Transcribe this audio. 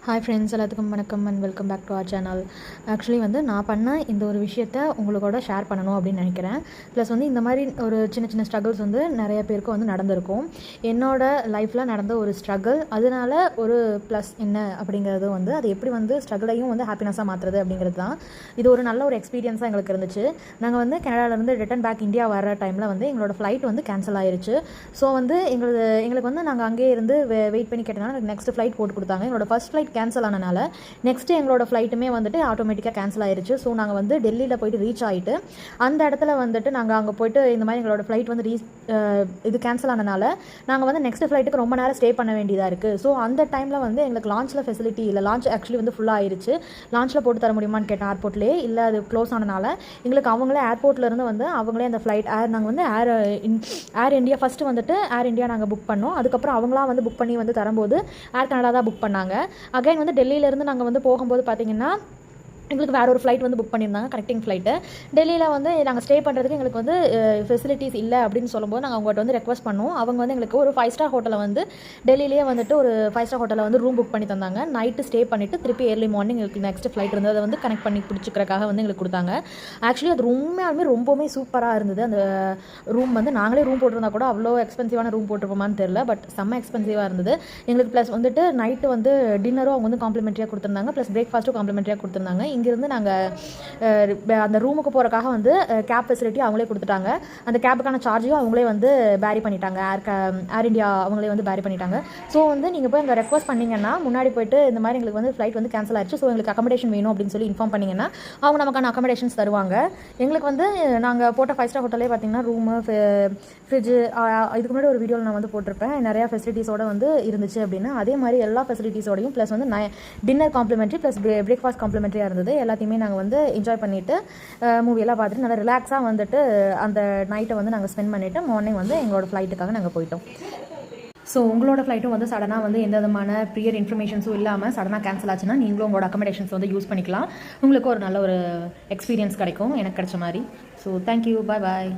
Hi friends, எல்லாத்துக்கும் வணக்கம் and welcome back to our channel. Actually நான் பண்ண இந்த ஒரு விஷயத்தை உங்களோட ஷேர் பண்ணணும் அப்படின்னு நினைக்கிறேன். ப்ளஸ் இந்த மாதிரி ஒரு சின்ன சின்ன ஸ்ட்ரகிள்ஸ் நிறைய பேருக்கு நடந்திருக்கும். என்னோட லைஃப்பில் நடந்த ஒரு ஸ்ட்ரகிள், அதனால ஒரு ப்ளஸ் என்ன அப்படிங்கிறது அது எப்படி ஸ்ட்ரகிளையும் ஹாப்பினஸாக மாற்றுறது அப்படிங்கிறது தான். இது ஒரு நல்ல ஒரு எக்ஸ்பீரியன்ஸாக எங்களுக்கு இருந்துச்சு. நாங்கள் கனடாவிலேருந்து ரிட்டன் பேக் இந்தியா வர டைமில் எங்களோட ஃப்ளைட் கேன்சல் ஆயிருச்சு. ஸோ எங்களுக்கு நாங்கள் அங்கேயே இருந்து வெயிட் பண்ணி கேட்டனால நெக்ஸ்ட் ஃப்ளைட் போட்டு கொடுத்தாங்க. எங்களோட ஃபர்ஸ்ட் ஃப்ளைட் கேன்சல் ஆனனால நெக்ஸ்ட்டு எங்களோட ஃப்ளைட்டுமே ஆட்டோமேட்டிக்காக கேன்சல் ஆயிருச்சு. ஸோ நாங்கள் டெல்லியில் போயிட்டு ரீச் ஆகிட்டு அந்த இடத்துல நாங்கள் அங்கே போயிட்டு இந்த மாதிரி எங்களோட ஃப்ளைட் இது கேன்சல் ஆனனால நாங்கள் நெக்ஸ்ட் ஃப்ளைட்டுக்கு ரொம்ப நேரம் ஸ்டே பண்ண வேண்டியதாக இருக்குது. ஸோ அந்த டைமில் எங்களுக்கு லான்ச்சில் ஃபெசிலிட்டி இல்லை. லான்ச் ஆக்சுவலி ஃபுல்லாக ஆயிருச்சு. லான்ச்சில் போட்டு தர முடியுமான்னு கேட்டேன் ஏர்போர்ட்லேயே. இல்லை, அது க்ளோஸ் ஆனனால எங்களுக்கு அவங்களே ஏர்போர்ட்லேருந்து அவங்களே அந்த ஃப்ளைட் நாங்கள் ஏர் இந்தியா ஃபஸ்ட்டு ஏர் இந்தியா நாங்கள் புக் பண்ணோம். அதுக்கப்புறம் அவங்களாம் புக் பண்ணி தரும்போது ஏர் கனடா தான் புக் பண்ணாங்க. அகைன் டெல்லியிலேருந்து நாங்கள் போகும்போது பார்த்தீங்கன்னா எங்களுக்கு வேறு ஒரு ஃப்ளைட் புக் பண்ணியிருந்தாங்க, கனெக்டிங் ஃப்ளைட்டு. டெல்லியில் நாங்கள் ஸ்டே பண்ணுறதுக்கு எங்களுக்கு ஃபெசிலிட்டிஸ் இல்லை அப்படின்னு சொல்லும்போது நாங்கள் அவங்கள்ட்ட ரெக்வஸ்ட் பண்ணோம். அவங்க எங்களுக்கு ஒரு 5 ஸ்டார் ஹோட்டலில் டெல்லியிலேயே ஒரு 5 ஸ்டார் ஹோட்டலில் ரூம் புக் பண்ணி தந்தாங்க. நைட்டு ஸ்டே பண்ணிவிட்டு திருப்பி ஏர்லி மார்னிங் எங்களுக்கு நெக்ஸ்ட் ஃப்ளைட் இருந்தது அதை கனெக்ட் பண்ணி பிடிச்சிக்கிறக்காக எங்களுக்கு கொடுத்தாங்க. ஆக்சுவலி அது ரொம்பவுமே சூப்பராக இருந்தது. அந்த ரூம் நாங்களே ரூம் போட்டிருந்தா கூட அவ்வளோ எக்ஸ்பென்சிவான ரூம் போட்டிருப்போமான்னு தெரில, பட் செம்ம எக்ஸ்பென்சிவாக இருந்தது எங்களுக்கு. ப்ளஸ் நைட்டு டின்னரும் அவங்க காம்ப்ளிமெண்ட்ரியாக கொடுத்துருந்தாங்க, ப்ளஸ் பிரேக்ஃபாஸ்ட்டும் காம்ப்ளிமெண்ட்ரியாக கொடுத்துருந்தாங்க. இங்கேருந்து நாங்கள் அந்த ரூமுக்கு போகிறக்காக கேப் ஃபெசிலிட்டி அவங்களே கொடுத்துட்டாங்க. அந்த கேபுக்கான சார்ஜையும் அவங்களே பேரி பண்ணிட்டாங்க. ஏர் இந்தியா அவங்களே பேரி பண்ணிட்டாங்க. ஸோ நீங்கள் போய் அங்கே ரெக்வஸ்ட் பண்ணிங்கன்னா, முன்னாடி போய்ட்டு இந்த மாதிரி எங்களுக்கு ஃப்ளைட் கேன்சல் ஆயிடுச்சு, ஸோ எங்களுக்கு அக்கமடேஷன் வேணும் அப்படின்னு சொல்லி இன்ஃபார்ம் பண்ணிங்கன்னா அவங்க நமக்கான அக்கமடேஷன்ஸ் தருவாங்க. எங்களுக்கு நாங்கள் போட்ட 5 ஸ்டார் ஹோட்டலே பார்த்தீங்கன்னா ரூமு, ஃப்ரிட்ஜு, இதுக்கு முன்னாடி ஒரு வீடியோவில் நான் போட்டிருப்பேன் நிறையா ஃபெசிலிட்டிஸோடு இருந்துச்சு அப்படின்னு. அதே மாதிரி எல்லா ஃபெசிலிட்டிஸோடையும் plus dinner complimentary plus breakfast காம்ப்ளிமெண்ட்ரியாக இருந்தது. எல்லாத்தையுமே நாங்கள் என்ஜாய் பண்ணிவிட்டு மூவியெல்லாம் பார்த்துட்டு நல்லா ரிலாக்ஸாக அந்த நைட்டை நாங்கள் ஸ்பெண்ட் பண்ணிவிட்டு மார்னிங் எங்களோட ஃப்ளைட்டுக்காக நாங்கள் போயிட்டோம். ஸோ உங்களோட ஃப்ளைட்டும் சடனாக எந்த விதமான ப்ரியர் இன்ஃபர்மேஷன்ஸும் இல்லாமல் சடனாக கேன்சல் ஆச்சுன்னா நீங்களும் உங்களோட அக்கமடேஷன்ஸ் யூஸ் பண்ணிக்கலாம். உங்களுக்கு ஒரு நல்ல ஒரு எக்ஸ்பீரியன்ஸ் கிடைக்கும், எனக்கு கிடைச்ச மாதிரி. ஸோ தேங்க்யூ, பாய் பாய்.